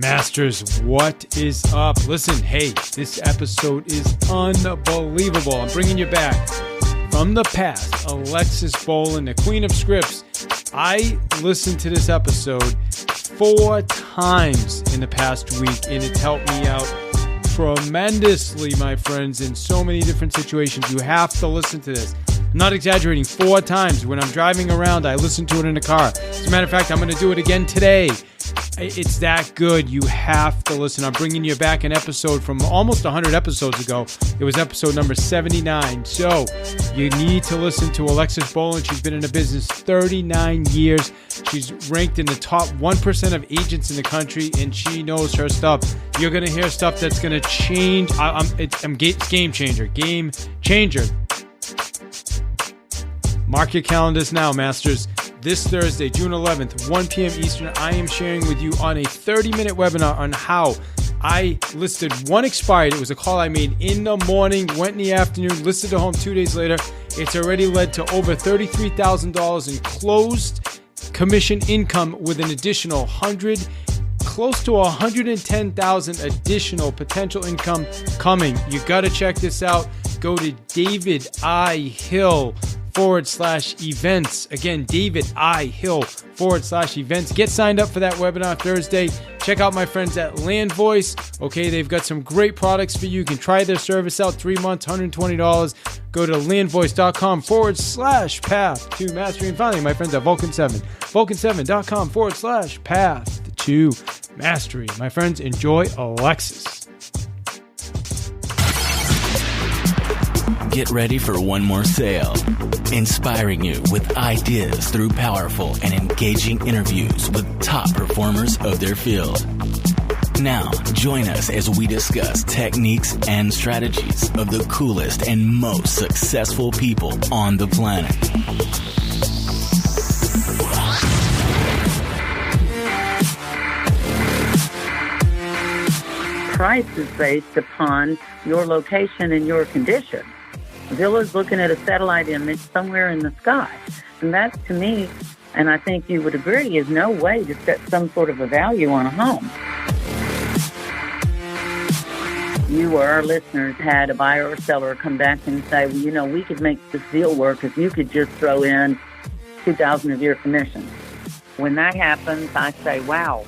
Masters, what is up? Listen, hey, this episode is unbelievable. I'm bringing you back from the past. Alexis Bolin, the queen of scripts. I listened to this episode 4 times in the past week, and it's helped me out tremendously, my friends, in so many different situations. You have to listen to this. I'm not exaggerating, 4 times. When I'm driving around, I listen to it in the car. As a matter of fact, I'm going to do it again today. It's that good. You have to listen. I'm bringing you back an episode from almost 100 episodes ago. It was episode number 79. So you need to listen to Alexis Bolin. She's been in the business 39 years. She's ranked in the top 1% of agents in the country, and she knows her stuff. You're going to hear stuff that's going to change. It's game changer. Game changer. Mark your calendars now, Masters. This Thursday, June 11th, 1 p.m. Eastern, I am sharing with you on a 30-minute webinar on how I listed one expired. It was a call I made in the morning, went in the afternoon, listed the home 2 days later. It's already led to over $33,000 in closed commission income with an additional close to 110,000 additional potential income coming. You got to check this out. Go to davidhill.com/events. Again, davidhill.com/events. Get signed up for that webinar Thursday. Check out my friends at Land Voice. Okay, they've got some great products for you. You can try their service out 3 months, $120. Go to landvoice.com/path to mastery. And finally, my friends at Vulcan7. Vulcan7.com/path to mastery. My friends, enjoy Alexis. Get ready for one more sale, inspiring you with ideas through powerful and engaging interviews with top performers of their field. Now, join us as we discuss techniques and strategies of the coolest and most successful people on the planet. Price is based upon your location and your condition. Zillow's looking at a satellite image somewhere in the sky. And that, to me, and I think you would agree, is no way to set some sort of a value on a home. You or our listeners had a buyer or seller come back and say, well, you know, we could make this deal work if you could just throw in $2,000 of your commission. When that happens, I say, wow,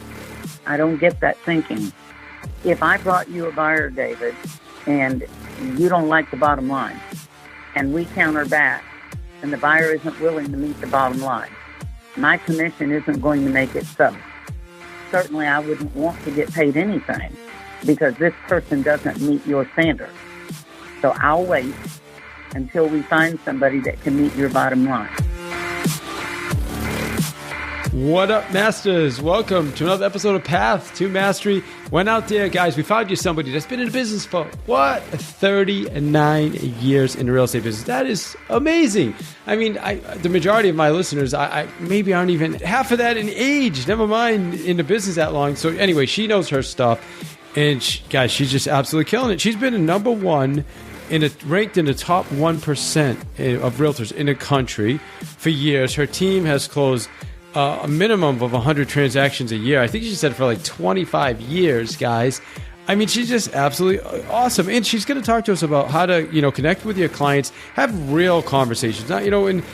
I don't get that thinking. If I brought you a buyer, David, and you don't like the bottom line, and we counter back, and the buyer isn't willing to meet the bottom line, my commission isn't going to make it so. Certainly, I wouldn't want to get paid anything because this person doesn't meet your standards. So I'll wait until we find somebody that can meet your bottom line. What up, Masters? Welcome to another episode of Path to Mastery. Went out there, guys. We found you somebody that's been in the business for, 39 years in the real estate business. That is amazing. I mean, the majority of my listeners, I maybe aren't even half of that in age, never mind in the business that long. So anyway, she knows her stuff. And guys, she's just absolutely killing it. She's been a number one ranked in the top 1% of realtors in the country for years. Her team has closed a minimum of 100 transactions a year. I think she said for like 25 years, guys. I mean, she's just absolutely awesome. And she's going to talk to us about how to, connect with your clients, have real conversations. Not, and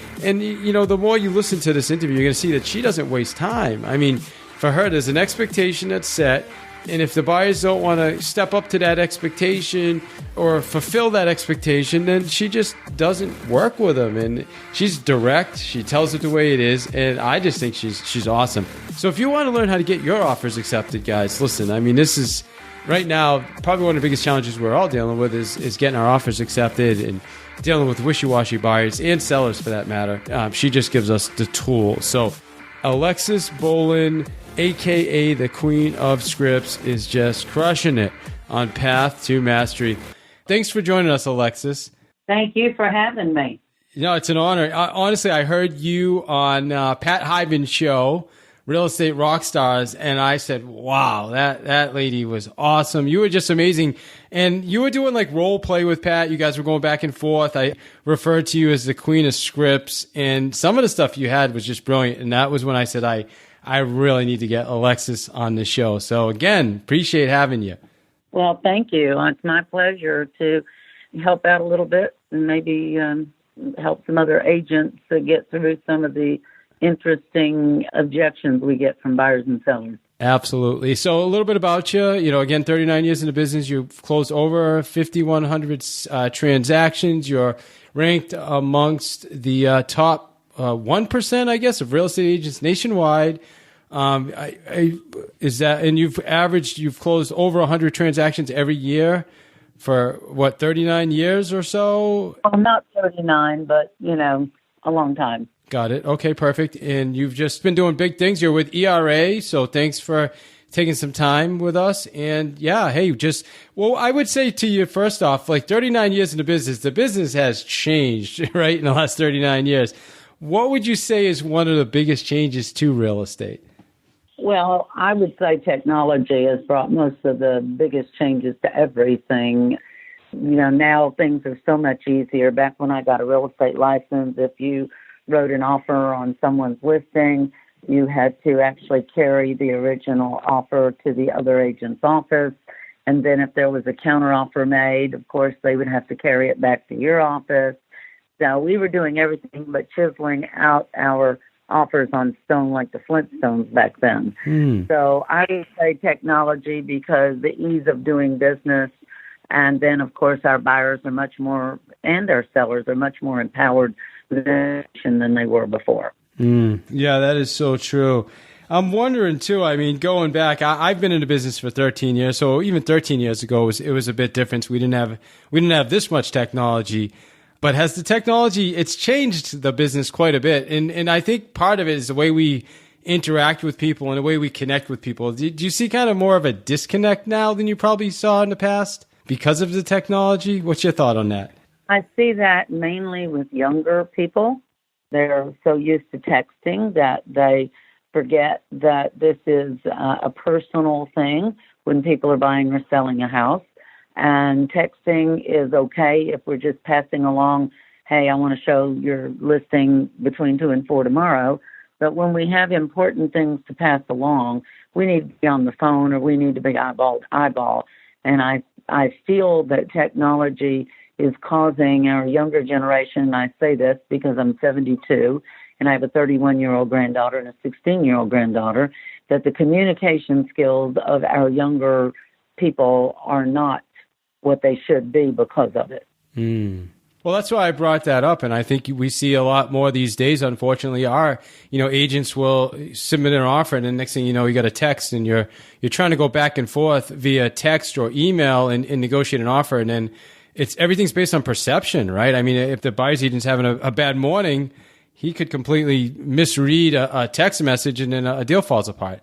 the more you listen to this interview, you're going to see that she doesn't waste time. I mean, for her, there's an expectation that's set. And if the buyers don't want to step up to that expectation or fulfill that expectation, then she just doesn't work with them. And she's direct. She tells it the way it is. And I just think she's awesome. So if you want to learn how to get your offers accepted, guys, listen, I mean, this is right now probably one of the biggest challenges we're all dealing with is getting our offers accepted and dealing with wishy-washy buyers and sellers for that matter. She just gives us the tool. So Alexis Bolin, a.k.a. the Queen of Scripts, is just crushing it on Path to Mastery. Thanks for joining us, Alexis. Thank you for having me. It's an honor. Honestly, I heard you on Pat Hyben's show Real Estate Rock Stars. And I said, wow, that lady was awesome. You were just amazing. And you were doing like role play with Pat. You guys were going back and forth. I referred to you as the queen of scripts. And some of the stuff you had was just brilliant. And that was when I said, I really need to get Alexis on the show. So again, appreciate having you. Well, thank you. It's my pleasure to help out a little bit and maybe help some other agents to get through some of the interesting objections we get from buyers and sellers. Absolutely. So a little bit about you. Again, 39 years in the business. You've closed over 5,100 transactions. You're ranked amongst the top 1%, I guess, of real estate agents nationwide. Is that, and you've closed over 100 transactions every year for 39 years or so? Well, not 39, but a long time. Got it. Okay, perfect. And you've just been doing big things. You're with ERA, so thanks for taking some time with us. And yeah, hey, I would say to you, first off, like 39 years in the business has changed, right, in the last 39 years. What would you say is one of the biggest changes to real estate? Well, I would say technology has brought most of the biggest changes to everything. Now things are so much easier. Back when I got a real estate license, if you wrote an offer on someone's listing, you had to actually carry the original offer to the other agent's office. And then if there was a counteroffer made, of course, they would have to carry it back to your office. So we were doing everything but chiseling out our offers on stone like the Flintstones back then. So I would say technology because the ease of doing business. And then, of course, our buyers are much more, and our sellers are much more empowered than they were before. Yeah, that is so true. I'm wondering, too, going back, I've been in the business for 13 years. So even 13 years ago, it was a bit different. We didn't have this much technology. But has the technology, it's changed the business quite a bit. And I think part of it is the way we interact with people and the way we connect with people. Do you see kind of more of a disconnect now than you probably saw in the past because of the technology? What's your thought on that? I see that mainly with younger people. They're so used to texting that they forget that this is a personal thing when people are buying or selling a house. And texting is okay if we're just passing along, hey, I want to show your listing between 2 and 4 tomorrow. But when we have important things to pass along, we need to be on the phone or we need to be eyeball to eyeball. And I feel that technology is causing our younger generation, and I say this because I'm 72 and I have a 31-year-old granddaughter and a 16-year-old granddaughter, that the communication skills of our younger people are not what they should be because of it. Well, that's why I brought that up, and I think we see a lot more these days. Unfortunately, agents will submit an offer, and the next thing you know, you got a text, and you're trying to go back and forth via text or email and negotiate an offer, and then everything's based on perception, right? If the buyer's agent's having a bad morning, he could completely misread a text message and then a deal falls apart.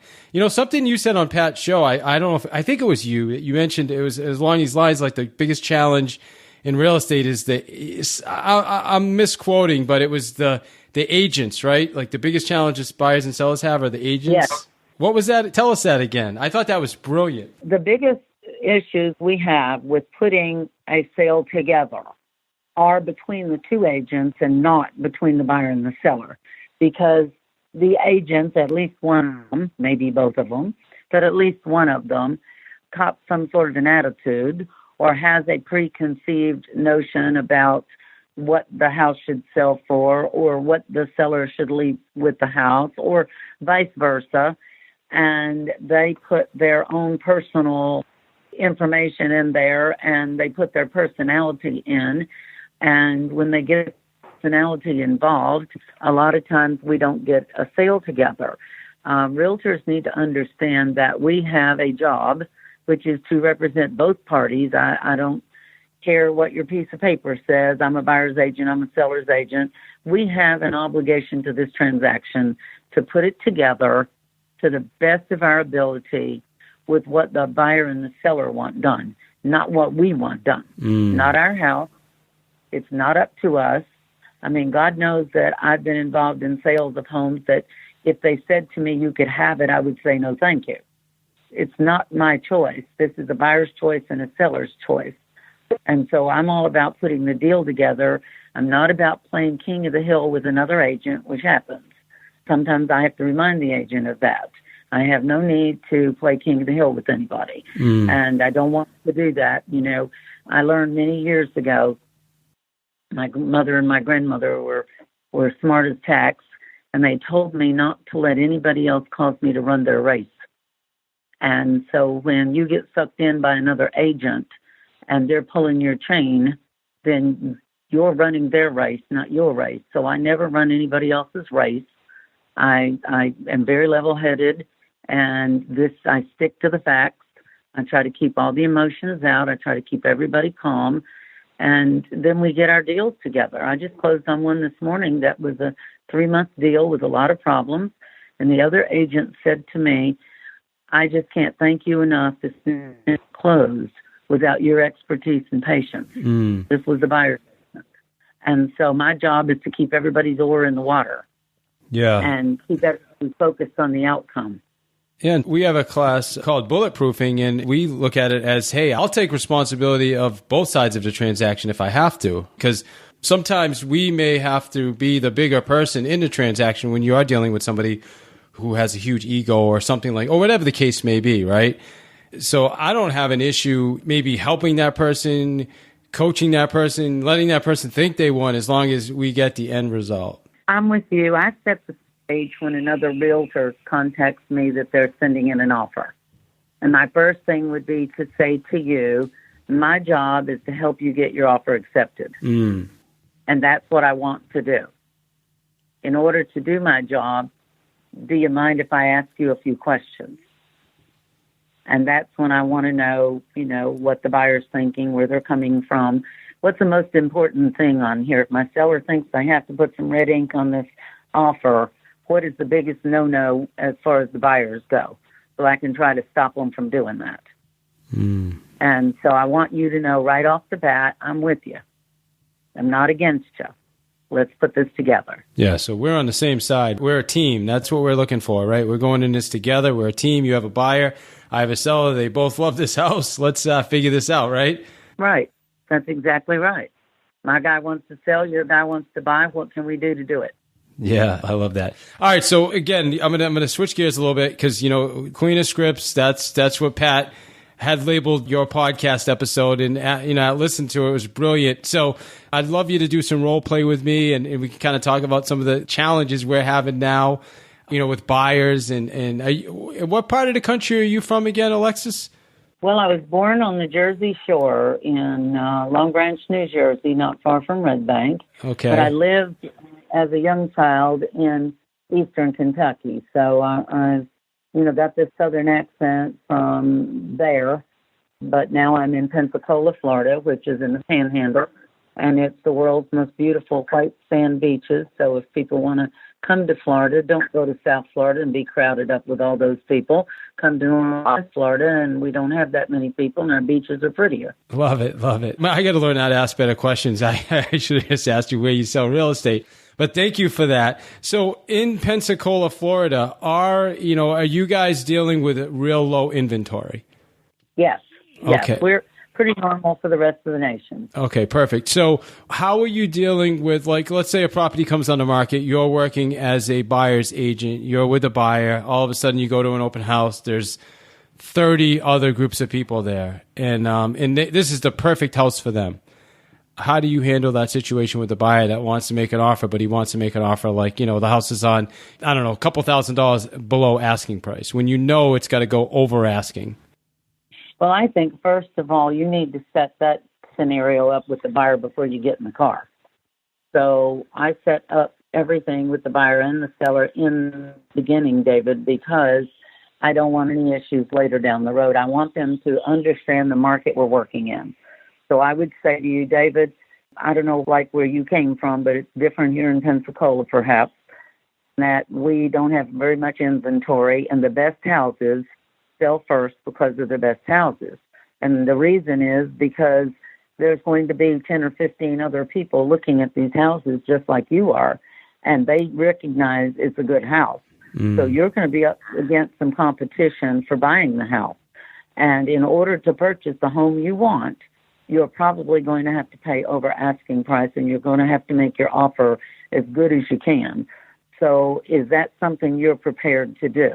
Something you said on Pat's show, I don't know if, I think it was you mentioned it was along these lines, like the biggest challenge in real estate is I'm misquoting, but it was the agents, right? Like the biggest challenges buyers and sellers have are the agents. Yes. What was that? Tell us that again. I thought that was brilliant. The biggest issues we have with putting a sale together are between the two agents and not between the buyer and the seller, because the agents, at least one of them, maybe both of them, but at least one of them cops some sort of an attitude or has a preconceived notion about what the house should sell for or what the seller should leave with the house or vice versa. And they put their own personal information in there and they put their personality in. And when they get personality involved, a lot of times we don't get a sale together. Realtors need to understand that we have a job, which is to represent both parties. I don't care what your piece of paper says. I'm a buyer's agent. I'm a seller's agent. We have an obligation to this transaction to put it together to the best of our ability with what the buyer and the seller want done, not what we want done. Not our house. It's not up to us. God knows that I've been involved in sales of homes that if they said to me, you could have it, I would say, no, thank you. It's not my choice. This is a buyer's choice and a seller's choice. And so I'm all about putting the deal together. I'm not about playing king of the hill with another agent, which happens. Sometimes I have to remind the agent of that. I have no need to play king of the hill with anybody. And I don't want to do that. You know, I learned many years ago, my mother and my grandmother were smart as tacks, and they told me not to let anybody else cause me to run their race. And so when you get sucked in by another agent and they're pulling your chain, then you're running their race, not your race. So I never run anybody else's race. I am very level-headed, and I stick to the facts. I try to keep all the emotions out. I try to keep everybody calm, and then we get our deals together. I just closed on one this morning that was a 3-month deal with a lot of problems, and the other agent said to me, I just can't thank you enough. This is closed without your expertise and patience. This was the buyer's business. And so my job is to keep everybody's oar in the water. Yeah. And keep everybody focused on the outcome. Yeah, we have a class called Bulletproofing, and we look at it as, hey, I'll take responsibility of both sides of the transaction if I have to. Because sometimes we may have to be the bigger person in the transaction when you are dealing with somebody who has a huge ego or something like, or whatever the case may be, right? So I don't have an issue maybe helping that person, coaching that person, letting that person think they won, as long as we get the end result. I'm with you. I set the stage when another realtor contacts me that they're sending in an offer. And my first thing would be to say to you, my job is to help you get your offer accepted. And that's what I want to do. In order to do my job, do you mind if I ask you a few questions? And that's when I want to know, you know, what the buyer's thinking, where they're coming from. What's the most important thing on here? If my seller thinks I have to put some red ink on this offer, what is the biggest no-no as far as the buyers go? So I can try to stop them from doing that. And so I want you to know right off the bat, I'm with you. I'm not against you. Let's put this together. Yeah, so we're on the same side. We're a team. That's what we're looking for, right? We're going in this together. We're a team. You have a buyer. I have a seller. They both love this house. Let's figure this out, right? Right. That's exactly right. My guy wants to sell. Your guy wants to buy. What can we do to do it? Yeah, I love that. All right, so again, I'm gonna switch gears a little bit because, you know, Queen of Scripts, that's what Pat had labeled your podcast episode, and you know, I listened to it. It was brilliant. So I'd love you to do some role play with me, and we can kind of talk about some of the challenges we're having now, you know, with buyers. And what part of the country are you from again, Alexis? Well, I was born on the Jersey Shore in Long Branch, New Jersey, not far from Red Bank. Okay. But I lived as a young child in eastern Kentucky, so I've got this southern accent from there, but now I'm in Pensacola, Florida, which is in the Panhandle, and it's the world's most beautiful white sand beaches. So if people want to come to Florida, don't go to South Florida and be crowded up with all those people. Come to North Florida, and we don't have that many people, and our beaches are prettier. Love it, love it. I got to learn how to ask better questions. I should have just asked you where you sell real estate. But thank you for that. So in Pensacola, Florida, are you guys dealing with real low inventory? Yes. Okay. We're pretty normal for the rest of the nation. Okay, perfect. So how are you dealing with, like, let's say a property comes on the market, you're working as a buyer's agent, you're with a buyer, all of a sudden you go to an open house, there's 30 other groups of people there, and this is the perfect house for them. How do you handle that situation with the buyer that wants to make an offer, but he wants to make an offer like, the house is on, I don't know, a couple $1,000s below asking price, when you know it's got to go over asking? Well, I think, first of all, you need to set that scenario up with the buyer before you get in the car. So I set up everything with the buyer and the seller in the beginning, David, because I don't want any issues later down the road. I want them to understand the market we're working in. So I would say to you, David, I don't know like where you came from, but it's different here in Pensacola perhaps, that we don't have very much inventory, and the best houses sell first because they're the best houses. And the reason is because there's going to be 10 or 15 other people looking at these houses just like you are, and they recognize it's a good house. So you're going to be up against some competition for buying the house. And in order to purchase the home you want, you're probably going to have to pay over asking price, and you're going to have to make your offer as good as you can. So is that something you're prepared to do?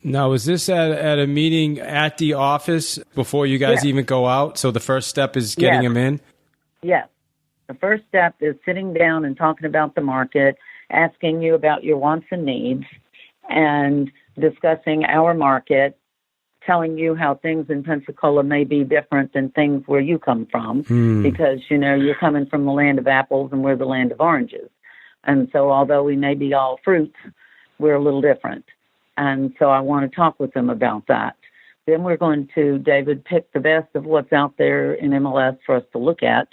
Now, is this at a meeting at the office before you guys even go out? So the first step is getting them in? Yes. The first step is sitting down and talking about the market, asking you about your wants and needs, and discussing our market, telling you how things in Pensacola may be different than things where you come from, because, you know, you're coming from the land of apples and we're the land of oranges. And so although we may be all fruits, we're a little different. And so I want to talk with them about that. Then we're going to, David, pick the best of what's out there in MLS for us to look at.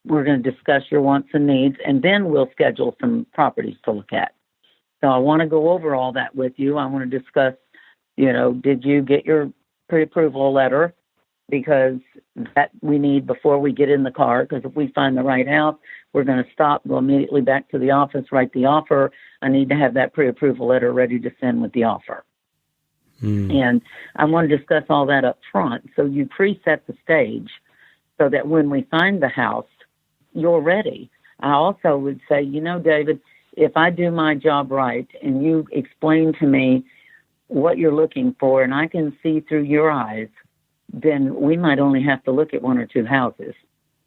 We're going to discuss your wants and needs, and then we'll schedule some properties to look at. So I want to go over all that with you. I want to discuss, you know, did you get your pre-approval letter? Because that we need before we get in the car, because if we find the right house, we're going to stop, go immediately back to the office, write the offer. I need to have that pre-approval letter ready to send with the offer. And I want to discuss all that up front. So you preset the stage so that when we find the house, you're ready. I also would say, you know, David, if I do my job right and you explain to me what you're looking for and I can see through your eyes, then we might only have to look at one or two houses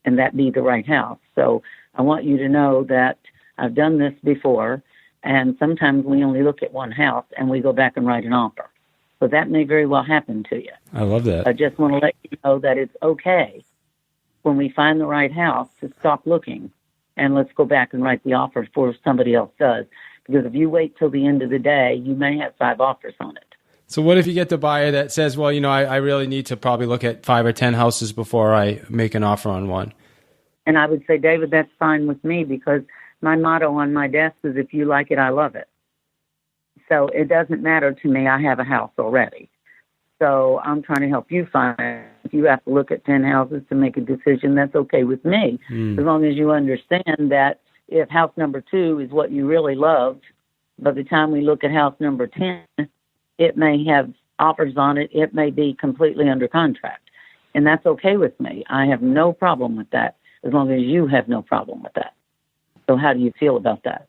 and that be the right house. So I want you to know that I've done this before, and sometimes we only look at one house and we go back and write an offer. So that may very well happen to you. I love that. I just want to let you know that it's okay when we find the right house to stop looking and let's go back and write the offer before somebody else does. Because if you wait till the end of the day, you may have 5 offers on it. So what if you get the buyer that says, well, you know, I really need to probably look at 5 or 10 houses before I make an offer on one? And I would say, David, that's fine with me, because my motto on my desk is, if you like it, I love it. So it doesn't matter to me. I have a house already. So I'm trying to help you find it. If you have to look at 10 houses to make a decision, that's okay with me. As long as you understand that if house number 2 is what you really loved, by the time we look at house number 10, it may have offers on it. It may be completely under contract. And that's okay with me. I have no problem with that, as long as you have no problem with that. So how do you feel about that?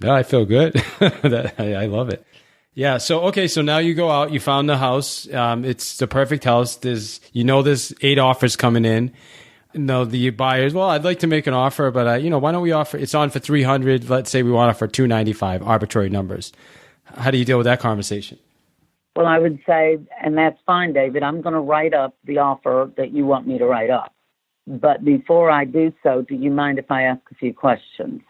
Yeah, I feel good. I love it. Yeah. So, okay. So now you go out, you found the house. It's the perfect house. There's 8 offers coming in. No, the buyers, well, I'd like to make an offer, but why don't we offer, it's on for 300. Let's say we want it for 295, arbitrary numbers. How do you deal with that conversation? Well, I would say, and that's fine, David, I'm going to write up the offer that you want me to write up. But before I do so, do you mind if I ask a few questions?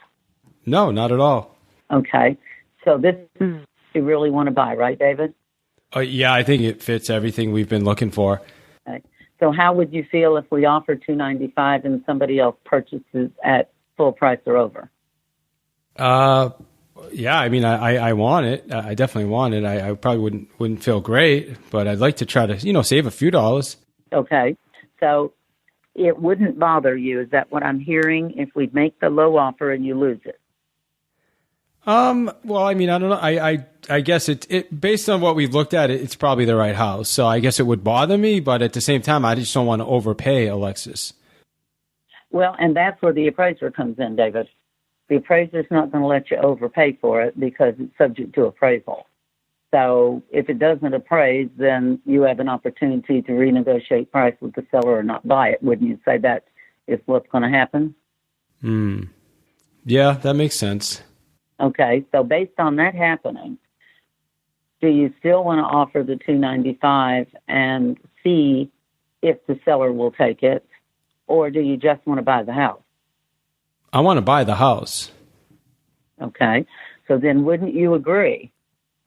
No, not at all. Okay. So this is you really want to buy, right, David? Yeah, I think it fits everything we've been looking for. Okay. So how would you feel if we offer $295 and somebody else purchases at full price or over? Yeah, I mean, I want it. I definitely want it. I probably wouldn't feel great, but I'd like to try to, save a few dollars. Okay. So it wouldn't bother you. Is that what I'm hearing? If we make the low offer and you lose it? Well, I mean, I don't know. I guess it based on what we've looked at, it's probably the right house. So I guess it would bother me, but at the same time, I just don't want to overpay, Alexis. Well, and that's where the appraiser comes in, David. The appraiser's not going to let you overpay for it because it's subject to appraisal. So if it doesn't appraise, then you have an opportunity to renegotiate price with the seller or not buy it. Wouldn't you say that is what's going to happen? Yeah, that makes sense. Okay, so based on that happening, do you still want to offer the $295 and see if the seller will take it, or do you just want to buy the house? I want to buy the house. Okay, so then wouldn't you agree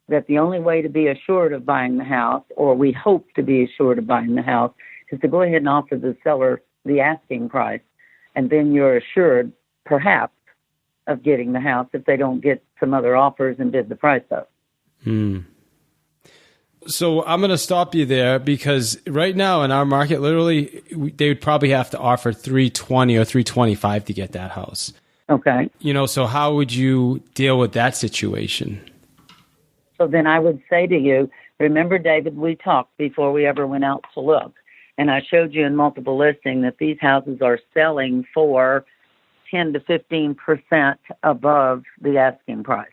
that the only way to be assured of buying the house, or we hope to be assured of buying the house, is to go ahead and offer the seller the asking price, and then you're assured, perhaps, of getting the house if they don't get some other offers and bid the price up. So I'm going to stop you there, because right now in our market, literally, they would probably have to offer $320 or $325 to get that house. Okay. So how would you deal with that situation? So then I would say to you, remember, David, we talked before we ever went out to look. And I showed you in multiple listing that these houses are selling for 10 to 15% above the asking price.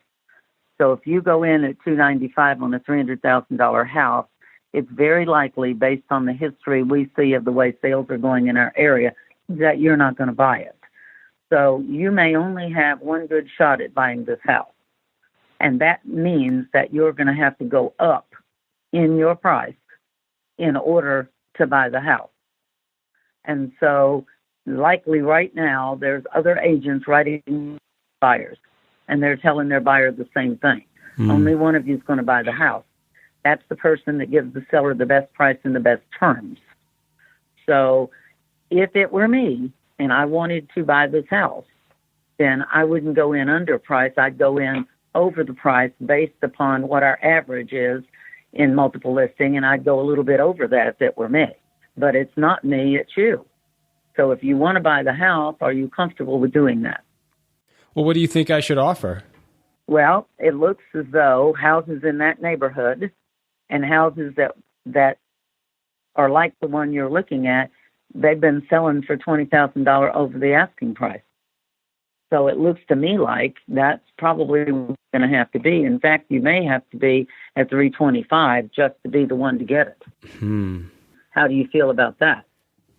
So if you go in at $295 on a $300,000 house, it's very likely, based on the history we see of the way sales are going in our area, that you're not going to buy it. So you may only have one good shot at buying this house. And that means that you're going to have to go up in your price in order to buy the house. And so likely right now there's other agents writing buyers, and they're telling their buyer the same thing. Only one of you is going to buy the house. That's the person that gives the seller the best price and the best terms. So if it were me and I wanted to buy this house, then I wouldn't go in under price. I'd go in over the price based upon what our average is in multiple listing, and I'd go a little bit over that if it were me. But it's not me, it's you. So if you want to buy the house, are you comfortable with doing that? Well, what do you think I should offer? Well, it looks as though houses in that neighborhood and houses that are like the one you're looking at, they've been selling for $20,000 over the asking price. So it looks to me like that's probably going to have to be. In fact, you may have to be at $325 just to be the one to get it. How do you feel about that?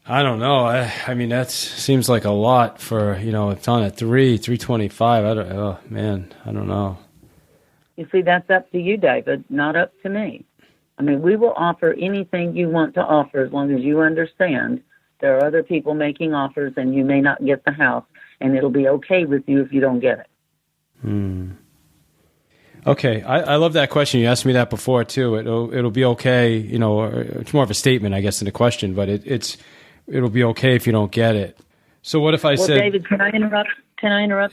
I don't know. I mean, that seems like a lot for, it's on at $325. I don't know. You see, that's up to you, David, not up to me. I mean, we will offer anything you want to offer as long as you understand there are other people making offers and you may not get the house, and it'll be okay with you if you don't get it. Okay. I love that question. You asked me that before, too. It'll be okay. It's more of a statement, I guess, than a question, but it'll be okay if you don't get it. So what if I said... Well, David, can I interrupt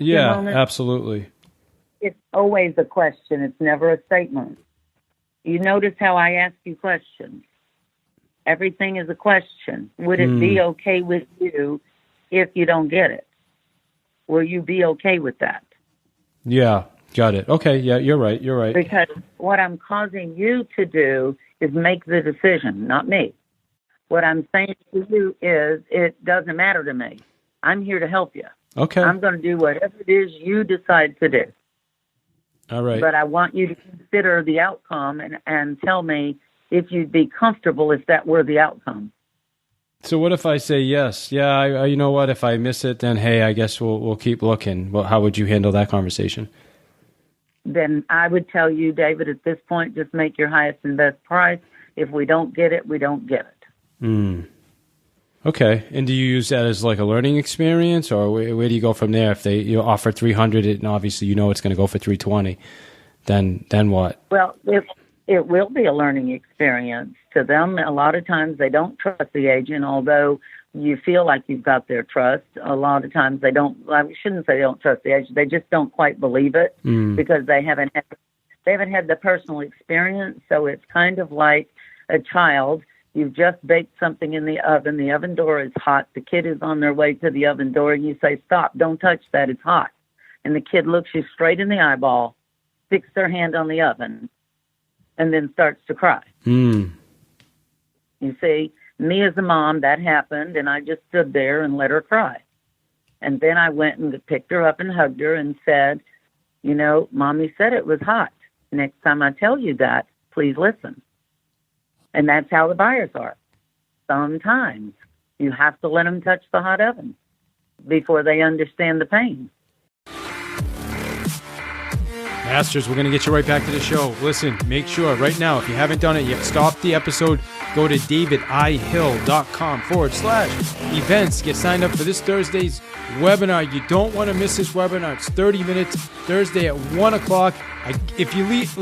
you a moment? Yeah, absolutely. It's always a question. It's never a statement. You notice how I ask you questions. Everything is a question. Would it be okay with you if you don't get it? Will you be okay with that? Yeah, got it. Okay, yeah, you're right. Because what I'm causing you to do is make the decision, not me. What I'm saying to you is it doesn't matter to me. I'm here to help you. Okay. I'm going to do whatever it is you decide to do. All right. But I want you to consider the outcome and tell me if you'd be comfortable if that were the outcome. So what if I say yes? Yeah, you know what? If I miss it, then hey, I guess we'll keep looking. Well, how would you handle that conversation? Then I would tell you, David, at this point, just make your highest and best price. If we don't get it, we don't get it. Okay. And do you use that as like a learning experience, or where do you go from there? If they offer $300 and obviously it's going to go for $320, then what? Well, it will be a learning experience to them. A lot of times they don't trust the agent, although you feel like you've got their trust. A lot of times they don't. I shouldn't say they don't trust the agent. They just don't quite believe it because they haven't had the personal experience. So it's kind of like a child. You've just baked something in the oven. The oven door is hot. The kid is on their way to the oven door, and you say, "Stop! Don't touch that. It's hot." And the kid looks you straight in the eyeball, sticks their hand on the oven, and then starts to cry. You see, me as a mom, that happened, and I just stood there and let her cry. And then I went and picked her up and hugged her and said, Mommy said it was hot. Next time I tell you that, please listen. And that's how the buyers are. Sometimes you have to let them touch the hot oven before they understand the pain. Masters, we're going to get you right back to the show. Listen, make sure right now, if you haven't done it yet, stop the episode. Go to davidihill.com/events. Get signed up for this Thursday's webinar. You don't want to miss this webinar. It's 30 minutes, Thursday at 1 o'clock. If you leave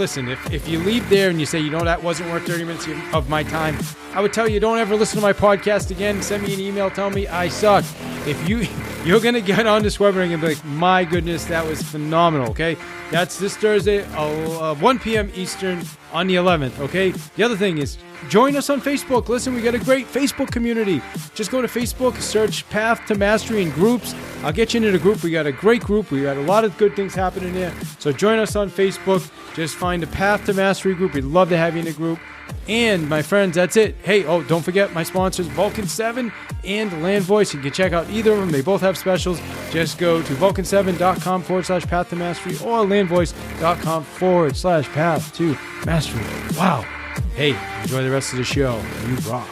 there and you say, that wasn't worth 30 minutes of my time, I would tell you, don't ever listen to my podcast again. Send me an email, tell me I suck. If you're going to get on this webinar and be like, my goodness, that was phenomenal, okay? That's this Thursday, 1 p.m. Eastern on the 11th, okay? The other thing is, join us on Facebook. Listen, we got a great Facebook community. Just go to Facebook, search Path to Mastery and groups. I'll get you into the group. We got a great group. We got a lot of good things happening there. So join us on Facebook. Facebook. Just find a Path to Mastery group. We'd love to have you in the group. And my friends, that's it. Hey, don't forget my sponsors, Vulcan 7 and Land Voice. You can check out either of them. They both have specials. Just go to vulcan7.com/path to mastery or landvoice.com/path to mastery. Wow. Hey, enjoy the rest of the show. You rock.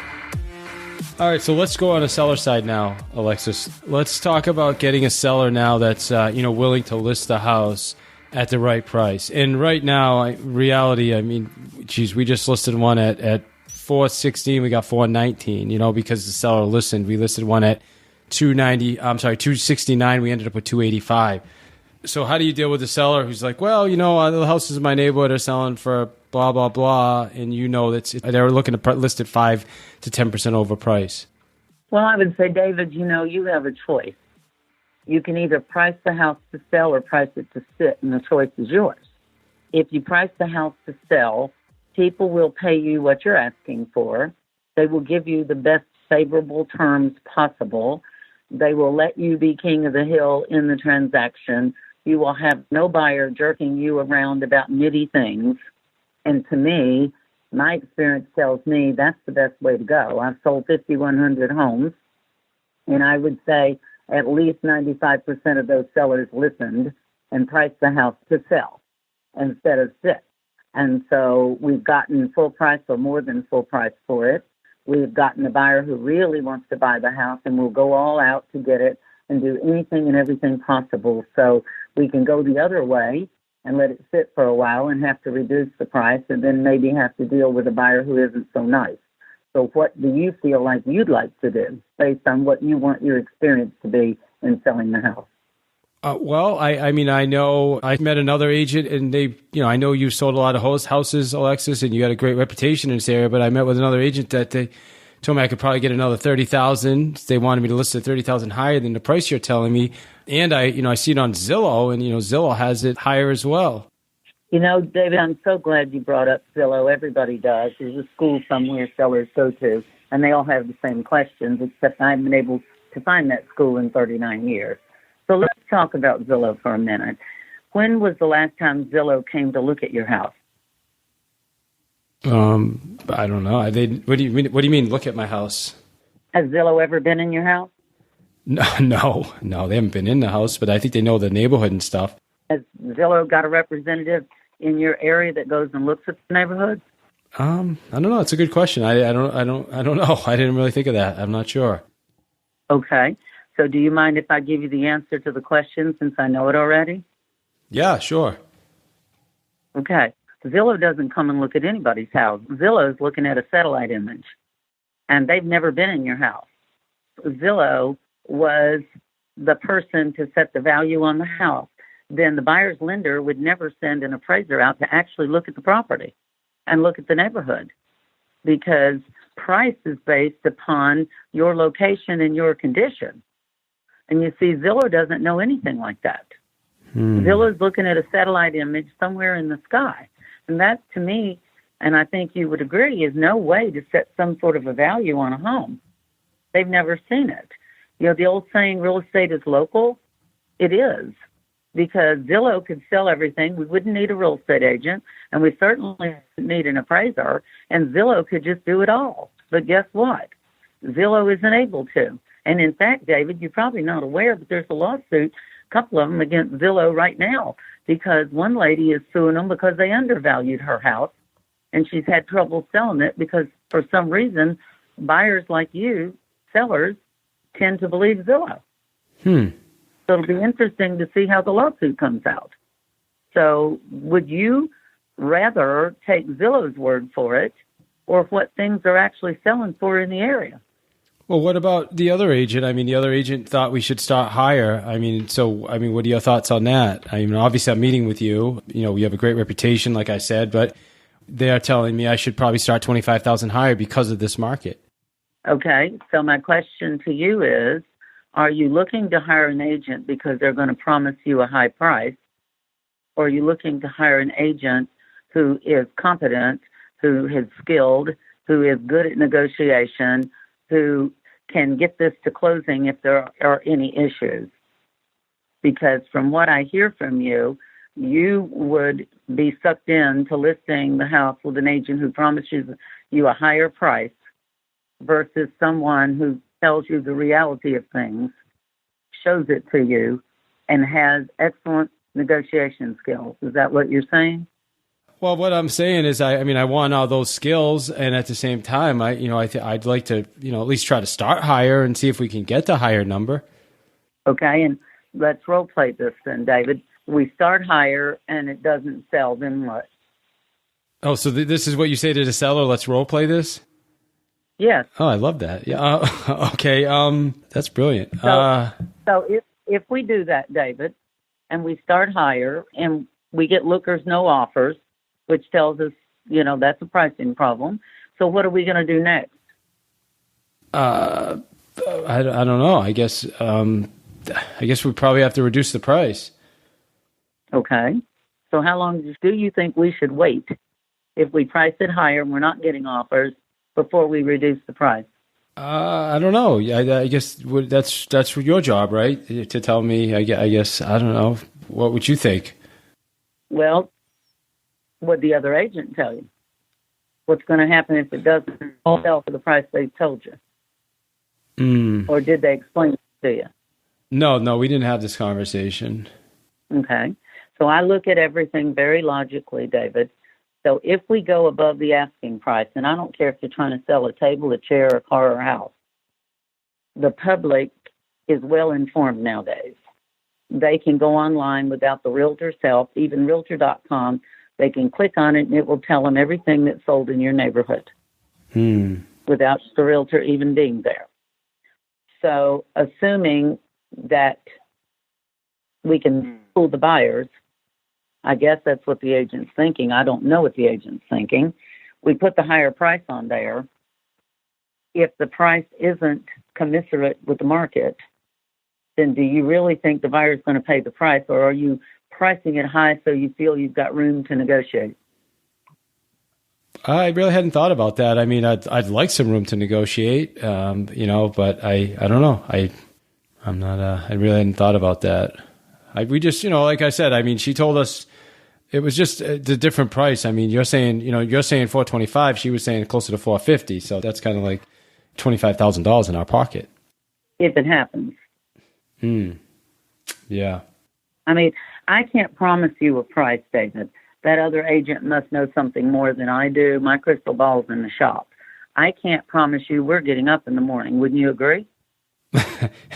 All right, so let's go on a seller side now, Alexis. Let's talk about getting a seller now that's willing to list the house at the right price. And right now, reality, I mean, geez, we just listed one at $416. We got $419. Because the seller listened. We listed one at $269. We ended up with $285. So how do you deal with the seller who's like, well, the houses in my neighborhood are selling for blah, blah, blah, and they're looking to list at 5 to 10% over price? Well, I would say, David, you have a choice. You can either price the house to sell or price it to sit, and the choice is yours. If you price the house to sell, people will pay you what you're asking for. They will give you the best favorable terms possible. They will let you be king of the hill in the transaction. You will have no buyer jerking you around about nitty things. And to me, my experience tells me that's the best way to go. I've sold 5,100 homes, and I would say at least 95% of those sellers listened and priced the house to sell instead of sit. And so we've gotten full price or more than full price for it. We've gotten a buyer who really wants to buy the house and will go all out to get it and do anything and everything possible. So we can go the other way and let it sit for a while and have to reduce the price and then maybe have to deal with a buyer who isn't so nice. So what do you feel like you'd like to do based on what you want your experience to be in selling the house? Well, I mean, I know I met another agent and I know you sold a lot of houses, Alexis, and you got a great reputation in this area, but I met with another agent that they told me I could probably get another $30,000. They wanted me to list at $30,000 higher than the price you're telling me. And I see it on Zillow, and Zillow has it higher as well. David, I'm so glad you brought up Zillow. Everybody does. There's a school somewhere sellers go to, and they all have the same questions, except I haven't been able to find that school in 39 years. So let's talk about Zillow for a minute. When was the last time Zillow came to look at your house? I don't know. What do you mean? What do you mean? Look at my house? Has Zillow ever been in your house? No, they haven't been in the house, but I think they know the neighborhood and stuff. Has Zillow got a representative in your area that goes and looks at the neighborhood? I don't know. It's a good question. I don't know. I didn't really think of that. I'm not sure. Okay. So do you mind if I give you the answer to the question since I know it already? Yeah, sure. Okay. Zillow doesn't come and look at anybody's house. Zillow's looking at a satellite image, and they've never been in your house. Zillow was the person to set the value on the house. Then the buyer's lender would never send an appraiser out to actually look at the property and look at the neighborhood, because price is based upon your location and your condition. And you see, Zillow doesn't know anything like that. Zillow's looking at a satellite image somewhere in the sky. And that, to me, and I think you would agree, is no way to set some sort of a value on a home. They've never seen it. The old saying, real estate is local, it is. Because Zillow could sell everything. We wouldn't need a real estate agent, and we certainly wouldn't need an appraiser, and Zillow could just do it all. But guess what? Zillow isn't able to. And in fact, David, you're probably not aware, but there's a lawsuit, a couple of them, against Zillow right now, because one lady is suing them because they undervalued her house, and she's had trouble selling it because for some reason, buyers like you, sellers, tend to believe Zillow. So it'll be interesting to see how the lawsuit comes out. So would you rather take Zillow's word for it or what things are actually selling for in the area? Well, what about the other agent? I mean, the other agent thought we should start higher. I mean, what are your thoughts on that? I mean, obviously I'm meeting with you. We have a great reputation, like I said, but they are telling me I should probably start 25,000 higher because of this market. Okay. So my question to you is, are you looking to hire an agent because they're going to promise you a high price? Or are you looking to hire an agent who is competent, who is skilled, who is good at negotiation, who can get this to closing if there are any issues? Because from what I hear from you, you would be sucked into listing the house with an agent who promises you a higher price versus someone who tells you the reality of things, shows it to you, and has excellent negotiation skills. Is that what you're saying? Well, what I'm saying is, I mean, I want all those skills, and at the same time, I'd like to, at least try to start higher and see if we can get the higher number. Okay, and let's role play this then, David. We start higher and it doesn't sell, then what? Oh, so this is what you say to the seller? Let's role play this? Yes. Oh, I love that. Yeah. Okay. That's brilliant. So if we do that, David, and we start higher and we get lookers, no offers, which tells us, that's a pricing problem. So what are we going to do next? I don't know. I guess we probably have to reduce the price. Okay. So how long do you think we should wait if we price it higher and we're not getting offers before we reduce the price? I don't know. I guess that's your job, right? To tell me. I guess I don't know. What would you think? Well, what the other agent tell you? What's going to happen if it doesn't sell for the price they told you? Or did they explain it to you? No, we didn't have this conversation. Okay. So I look at everything very logically, David. So if we go above the asking price, and I don't care if you're trying to sell a table, a chair, a car, or a house, the public is well informed nowadays. They can go online without the Realtor's help, even Realtor.com. They can click on it, and it will tell them everything that's sold in your neighborhood without the Realtor even being there. So assuming that we can fool the buyers, I guess that's what the agent's thinking. I don't know what the agent's thinking. We put the higher price on there. If the price isn't commensurate with the market, then do you really think the buyer's going to pay the price, or are you pricing it high so you feel you've got room to negotiate? I really hadn't thought about that. I mean, I'd like some room to negotiate, but I don't know. I really hadn't thought about that. We just, like I said, I mean, she told us it was just the different price. I mean, you're saying $425. She was saying closer to $450. So that's kind of like $25,000 in our pocket. If it happens. Yeah. I mean, I can't promise you a price, David. That other agent must know something more than I do. My crystal ball's in the shop. I can't promise you we're getting up in the morning. Wouldn't you agree?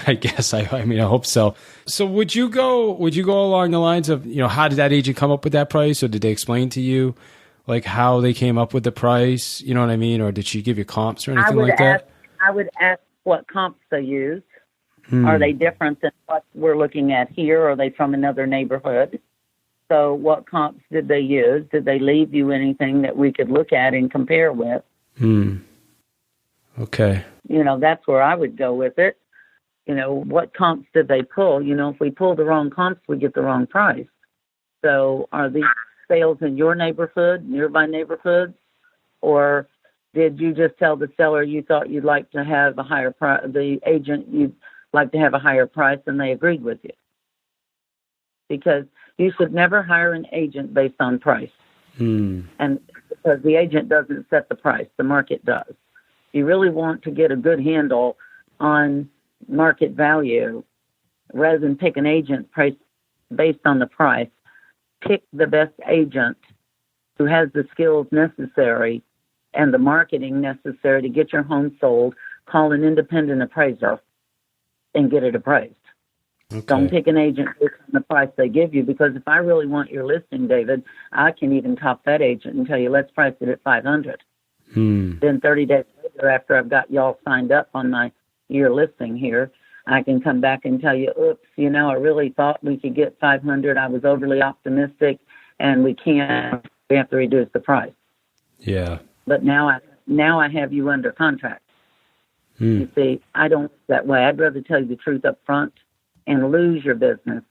I guess. I mean, I hope so. So would you go along the lines of, how did that agent come up with that price? Or did they explain to you like how they came up with the price? You know what I mean? Or did she give you comps or anything like that? I would ask what comps they use. Are they different than what we're looking at here? Are they from another neighborhood? So what comps did they use? Did they leave you anything that we could look at and compare with? Okay. That's where I would go with it. What comps did they pull? If we pull the wrong comps, we get the wrong price. So are these sales in your neighborhood, nearby neighborhoods? Or did you just tell the seller you thought you'd like to have a higher price, the agent you'd like to have a higher price, and they agreed with you? Because you should never hire an agent based on price. And because the agent doesn't set the price, the market does. You really want to get a good handle on market value rather than pick an agent price based on the price. Pick the best agent who has the skills necessary and the marketing necessary to get your home sold. Call an independent appraiser and get it appraised. Okay. Don't pick an agent based on the price they give you, because if I really want your listing, David, I can even top that agent and tell you, let's price it at $500. Then 30 days later, after I've got y'all signed up on my year listing here, I can come back and tell you, oops, I really thought we could get $500. I was overly optimistic, and we can't. We have to reduce the price. Yeah. But now I have you under contract. You see, I don't that way. I'd rather tell you the truth up front and lose your business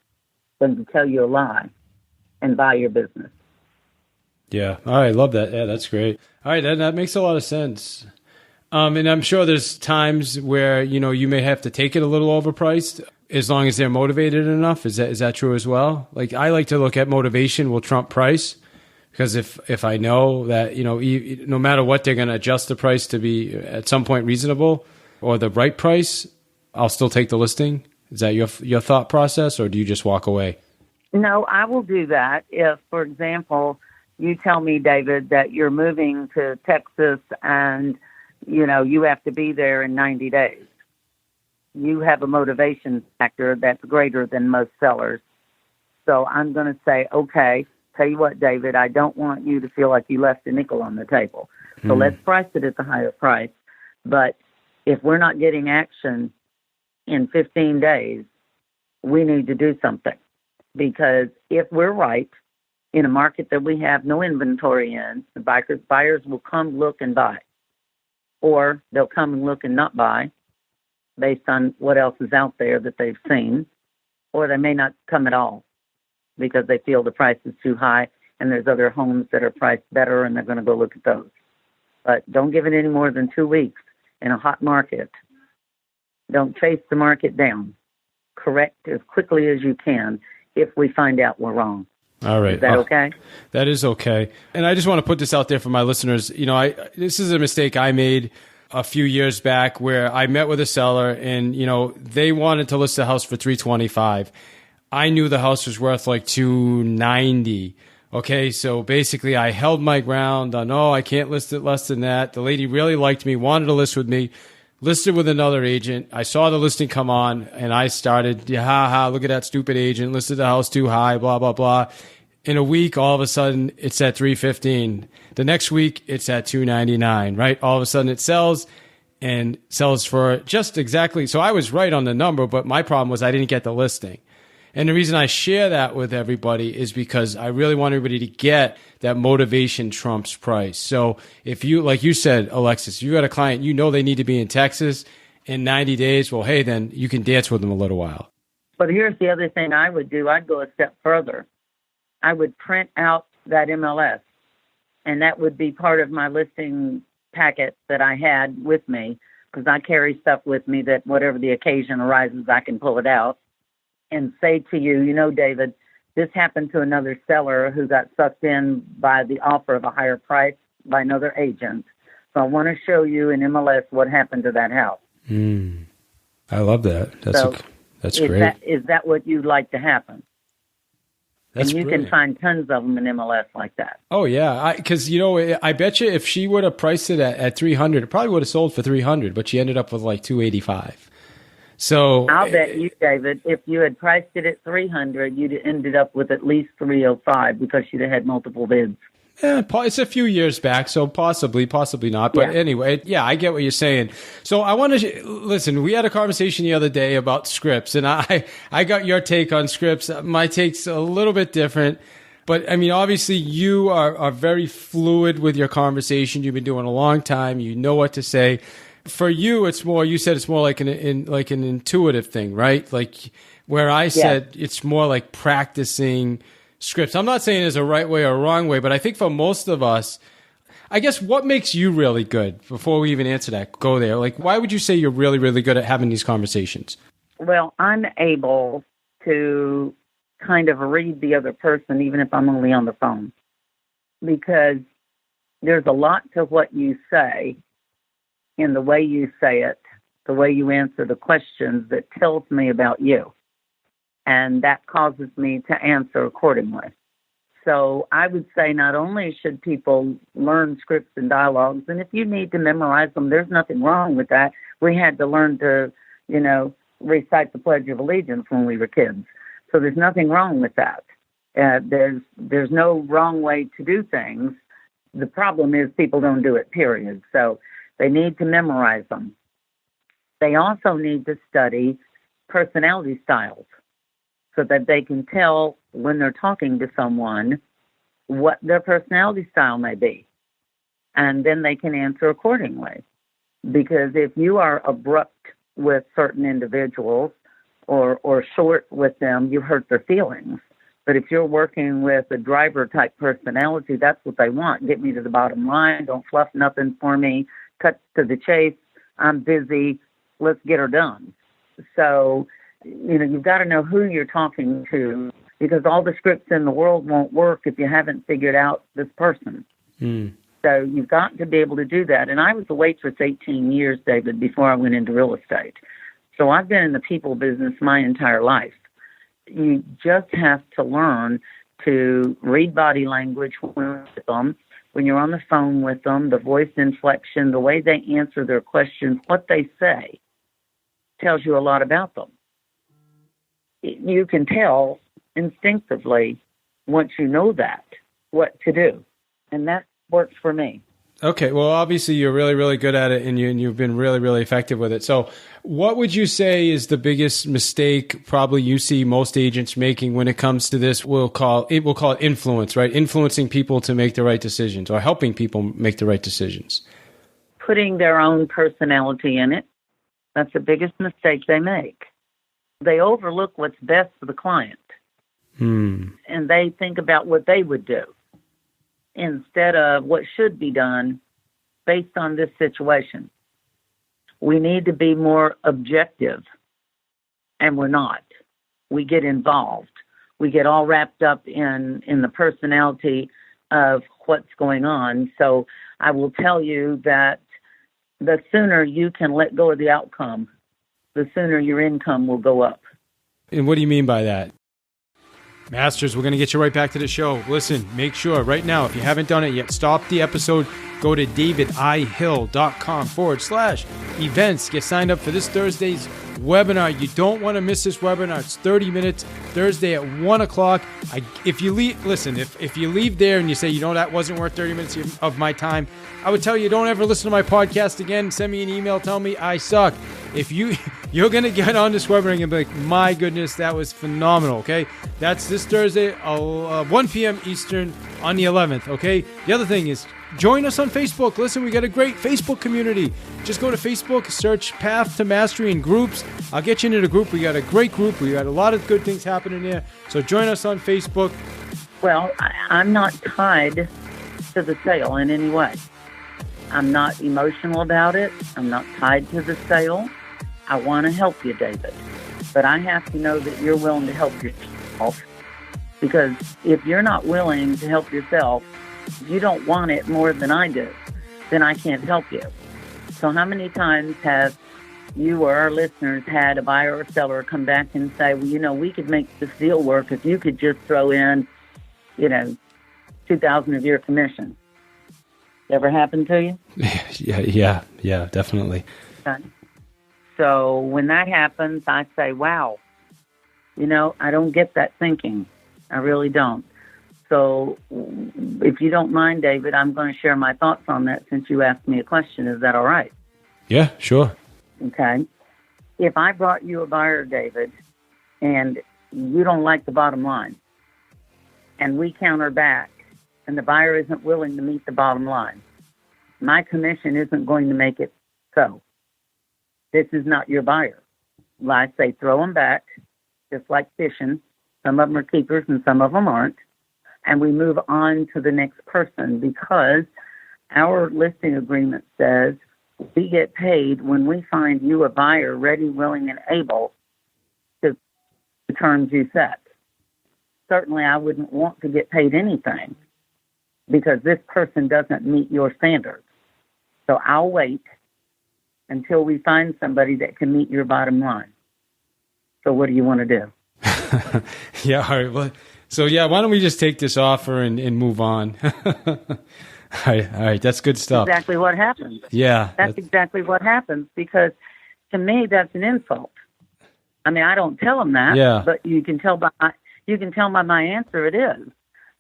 than to tell you a lie and buy your business. Yeah. All right. Love that. Yeah, that's great. All right. That makes a lot of sense. And I'm sure there's times where, you may have to take it a little overpriced. as long as they're motivated enough. Is that true as well? Like, I like to look at motivation will trump price, because if I know that, no matter what, they're going to adjust the price to be at some point reasonable or the right price, I'll still take the listing. Is that your thought process, or do you just walk away? No, I will do that if, for example, you tell me, David, that you're moving to Texas and, you have to be there in 90 days. You have a motivation factor that's greater than most sellers. So I'm going to say, okay, tell you what, David, I don't want you to feel like you left a nickel on the table. So let's price it at the higher price. But if we're not getting action in 15 days, we need to do something. Because if we're right, in a market that we have no inventory in, the buyers will come, look, and buy. Or they'll come and look and not buy based on what else is out there that they've seen. Or they may not come at all because they feel the price is too high and there's other homes that are priced better and they're going to go look at those. But don't give it any more than 2 weeks in a hot market. Don't chase the market down. Correct as quickly as you can if we find out we're wrong. All right. Is that okay? That is okay. And I just want to put this out there for my listeners. This is a mistake I made a few years back where I met with a seller and, they wanted to list the house for $325. I knew the house was worth like $290. Okay. So basically I held my ground on, I can't list it less than that. The lady really liked me, wanted to list with me, listed with another agent. I saw the listing come on and I started, look at that stupid agent, listed the house too high, blah, blah, blah. In a week, all of a sudden, it's at $315. The next week, it's at $299, right? All of a sudden, it sells and sells for just exactly. So I was right on the number, but my problem was I didn't get the listing. And the reason I share that with everybody is because I really want everybody to get that motivation trumps price. So if you, like you said, Alexis, you got a client, they need to be in Texas in 90 days. Well, hey, then you can dance with them a little while. But here's the other thing I would do. I'd go a step further. I would print out that MLS, and that would be part of my listing packet that I had with me, because I carry stuff with me that whatever the occasion arises, I can pull it out and say to you, David, this happened to another seller who got sucked in by the offer of a higher price by another agent. So I want to show you in MLS what happened to that house. I love that. That's great. Is that what you'd like to happen? That's and you brilliant. can find tons of them in MLS like that. Oh, yeah. Because, I bet you if she would have priced it at $300, it probably would have sold for $300, but she ended up with like $285. So I'll bet you, David, if you had priced it at $300, you'd ended up with at least $305 because you'd have had multiple bids. It's a few years back, so possibly not. But anyway, I get what you're saying. So I want to listen. We had a conversation the other day about scripts, and I got your take on scripts. My take's a little bit different. But I mean, obviously, you are very fluid with your conversation. You've been doing it a long time. You know what to say. For you, it's more. You said it's more like an intuitive thing, right? Like where I said it's more like practicing scripts. I'm not saying there's a right way or a wrong way, but I think for most of us, I guess what makes you really good, before we even answer that, go there. Like, why would you say you're really, really good at having these conversations? Well, I'm able to kind of read the other person, even if I'm only on the phone, because there's a lot to what you say in the way you say it, the way you answer the questions that tells me about you. And that causes me to answer accordingly. So I would say not only should people learn scripts and dialogues, and if you need to memorize them, there's nothing wrong with that. We had to learn to, recite the Pledge of Allegiance when we were kids. So there's nothing wrong with that. There's no wrong way to do things. The problem is people don't do it, period. So they need to memorize them. They also need to study personality styles, so that they can tell when they're talking to someone what their personality style may be. And then they can answer accordingly. Because if you are abrupt with certain individuals or short with them, you hurt their feelings. But if you're working with a driver-type personality, that's what they want. Get me to the bottom line. Don't fluff nothing for me. Cut to the chase. I'm busy. Let's get her done. So you've got to know who you're talking to, because all the scripts in the world won't work if you haven't figured out this person. So you've got to be able to do that. And I was a waitress 18 years, David, before I went into real estate. So I've been in the people business my entire life. You just have to learn to read body language when you're with them, when you're on the phone with them, the voice inflection, the way they answer their questions, what they say tells you a lot about them. You can tell instinctively, once you know that, what to do. And that works for me. Okay. Well, obviously you're really, really good at it, and you've been really, really effective with it. So what would you say is the biggest mistake probably you see most agents making when it comes to this? We'll call it influence, right? Influencing people to make the right decisions, or helping people make the right decisions. Putting their own personality in it. That's the biggest mistake they make. They overlook what's best for the client. And they think about what they would do instead of what should be done based on this situation. We need to be more objective, and we're not. We get involved. We get all wrapped up in the personality of what's going on. So I will tell you that the sooner you can let go of the outcome, the sooner your income will go up. And what do you mean by that? Masters, we're going to get you right back to the show. Listen, make sure right now, if you haven't done it yet, stop the episode, go to davidihill.com/events. Get signed up for this Thursday's webinar. You don't want to miss this webinar. It's 30 minutes, Thursday at 1 o'clock. If you leave there and you say, that wasn't worth 30 minutes of my time, I would tell you, don't ever listen to my podcast again. Send me an email, tell me I suck. If you're going to get on this webinar and be like, my goodness, that was phenomenal, okay? That's this Thursday, 1 p.m. Eastern on the 11th, okay? The other thing is, join us on Facebook. Listen, we got a great Facebook community. Just go to Facebook, search Path to Mastery in groups. I'll get you into the group. We got a great group. We got a lot of good things happening there. So join us on Facebook. Well, I'm not tied to the sale in any way. I'm not emotional about it. I'm not tied to the sale. I want to help you, David. But I have to know that you're willing to help yourself. Because if you're not willing to help yourself, if you don't want it more than I do, then I can't help you. So how many times have you or our listeners had a buyer or seller come back and say, well, we could make this deal work if you could just throw in, $2,000 of your commission. Ever happened to you? Yeah, definitely. Okay. So when that happens, I say, wow, I don't get that thinking. I really don't. So if you don't mind, David, I'm going to share my thoughts on that since you asked me a question. Is that all right? Yeah, sure. Okay. If I brought you a buyer, David, and you don't like the bottom line, and we counter back, and the buyer isn't willing to meet the bottom line, my commission isn't going to make it so. This is not your buyer. Well, I say throw them back, just like fishing. Some of them are keepers and some of them aren't. And we move on to the next person, because our listing agreement says we get paid when we find you a buyer ready, willing, and able to the terms you set. Certainly, I wouldn't want to get paid anything because this person doesn't meet your standards. So I'll wait until we find somebody that can meet your bottom line. So what do you want to do? Yeah, all right. Well, so why don't we just take this offer and move on? All right. That's good stuff. Exactly what happens. Yeah. That's exactly what happens, because to me, that's an insult. I mean, I don't tell them that, but you can tell by my answer it is.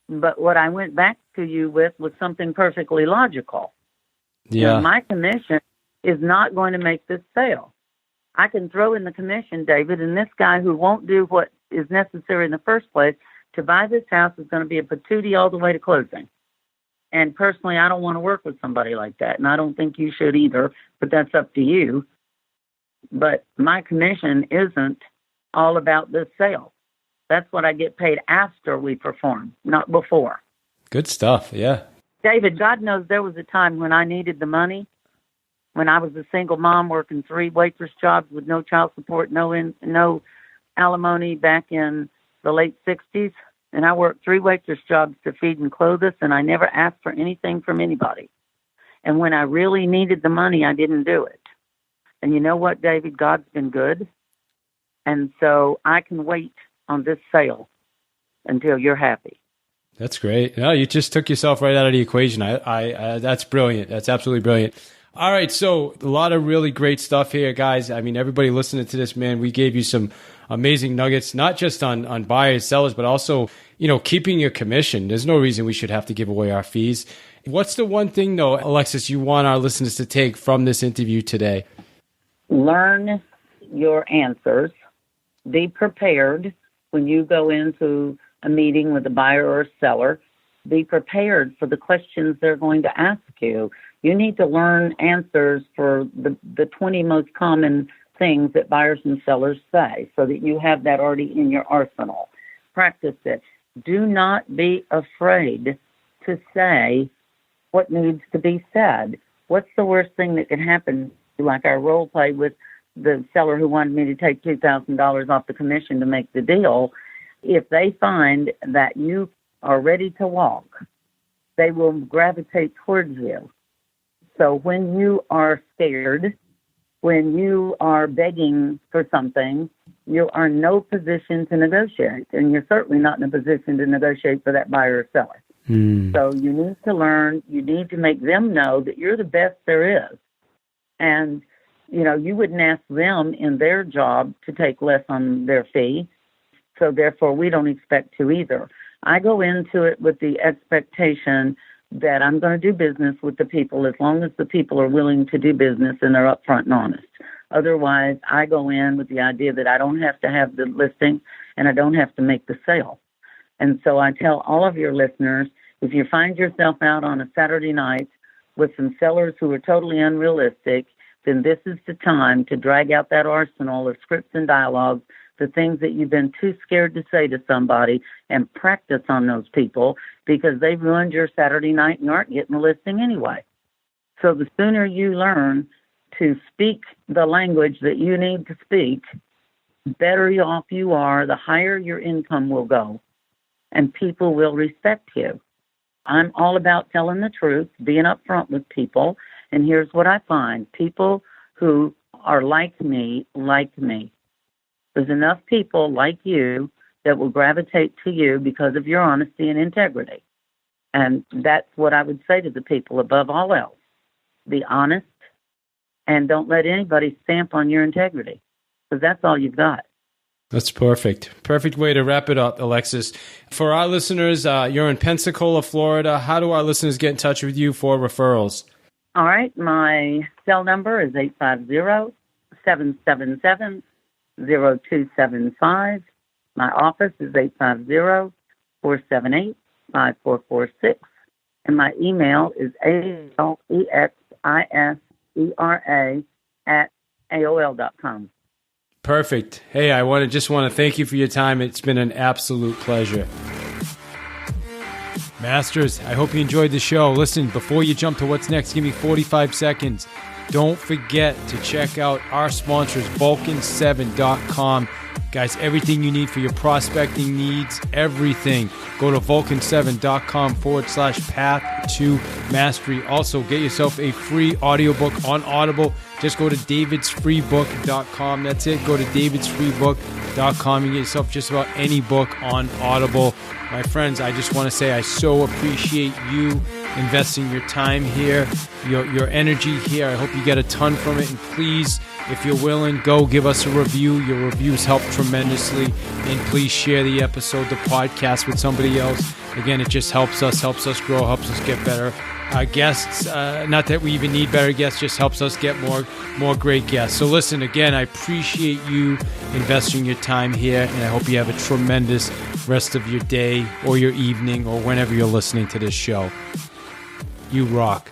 But what I went back to you with was something perfectly logical. Yeah. My commission is not going to make this sale. I can throw in the commission, David, and this guy who won't do what is necessary in the first place to buy this house is going to be a patootie all the way to closing. And personally, I don't want to work with somebody like that, and I don't think you should either, but that's up to you. But my commission isn't all about this sale. That's what I get paid after we perform, not before. Good stuff, yeah. David, God knows there was a time when I needed the money, when I was a single mom working 3 waitress jobs with no child support, no alimony back in the late 60s, and I worked 3 waitress jobs to feed and clothe us, and I never asked for anything from anybody. And when I really needed the money, I didn't do it. And you know what, David? God's been good. And so I can wait on this sale until you're happy. That's great. No, you just took yourself right out of the equation. I that's brilliant. That's absolutely brilliant. All right, so a lot of really great stuff here, guys. I mean, everybody listening to this, man, we gave you some amazing nuggets, not just on buyers, sellers, but also, keeping your commission. There's no reason we should have to give away our fees. What's the one thing, though, Alexis, you want our listeners to take from this interview today? Learn your answers. Be prepared when you go into a meeting with a buyer or a seller. Be prepared for the questions they're going to ask you. You need to learn answers for the 20 most common things that buyers and sellers say so that you have that already in your arsenal. Practice it. Do not be afraid to say what needs to be said. What's the worst thing that could happen? Like our role play with the seller who wanted me to take $2,000 off the commission to make the deal. If they find that you are ready to walk, they will gravitate towards you. So when you are scared, when you are begging for something, you are in no position to negotiate. And you're certainly not in a position to negotiate for that buyer or seller. So you need to learn, you need to make them know that you're the best there is. And, you wouldn't ask them in their job to take less on their fee. So therefore, we don't expect to either. I go into it with the expectation that I'm going to do business with the people as long as the people are willing to do business and they're upfront and honest. Otherwise, I go in with the idea that I don't have to have the listing and I don't have to make the sale. And so I tell all of your listeners, if you find yourself out on a Saturday night with some sellers who are totally unrealistic, then this is the time to drag out that arsenal of scripts and dialogues, the things that you've been too scared to say to somebody, and practice on those people because they've ruined your Saturday night and you aren't getting the listing anyway. So the sooner you learn to speak the language that you need to speak, better off you are, the higher your income will go, and people will respect you. I'm all about telling the truth, being upfront with people, and here's what I find. People who are like me like me. There's enough people like you that will gravitate to you because of your honesty and integrity. And that's what I would say to the people above all else. Be honest and don't let anybody stamp on your integrity because that's all you've got. That's perfect. Perfect way to wrap it up, Alexis. For our listeners, you're in Pensacola, Florida. How do our listeners get in touch with you for referrals? All right. My cell number is 850-777-0275. My office is 850-478-5446. And my email is alexisera@AOL.com. Perfect. Hey, I just want to thank you for your time. It's been an absolute pleasure. Masters, I hope you enjoyed the show. Listen, before you jump to what's next, give me 45 seconds. Don't forget to check out our sponsors, Vulcan7.com. Guys, everything you need for your prospecting needs, everything. Go to Vulcan7.com/path to mastery. Also, get yourself a free audiobook on Audible. Just go to davidsfreebook.com. That's it. Go to davidsfreebook.com and get yourself just about any book on Audible. My friends, I just want to say I so appreciate you investing your time here, your energy here. I hope you get a ton from it. And please, if you're willing, go give us a review. Your reviews help tremendously. And please share the episode, the podcast with somebody else. Again, it just helps us grow, helps us get better guests. Not that we even need better guests, just helps us get more great guests. So listen, again, I appreciate you investing your time here, and I hope you have a tremendous rest of your day or your evening or whenever you're listening to this show. You rock.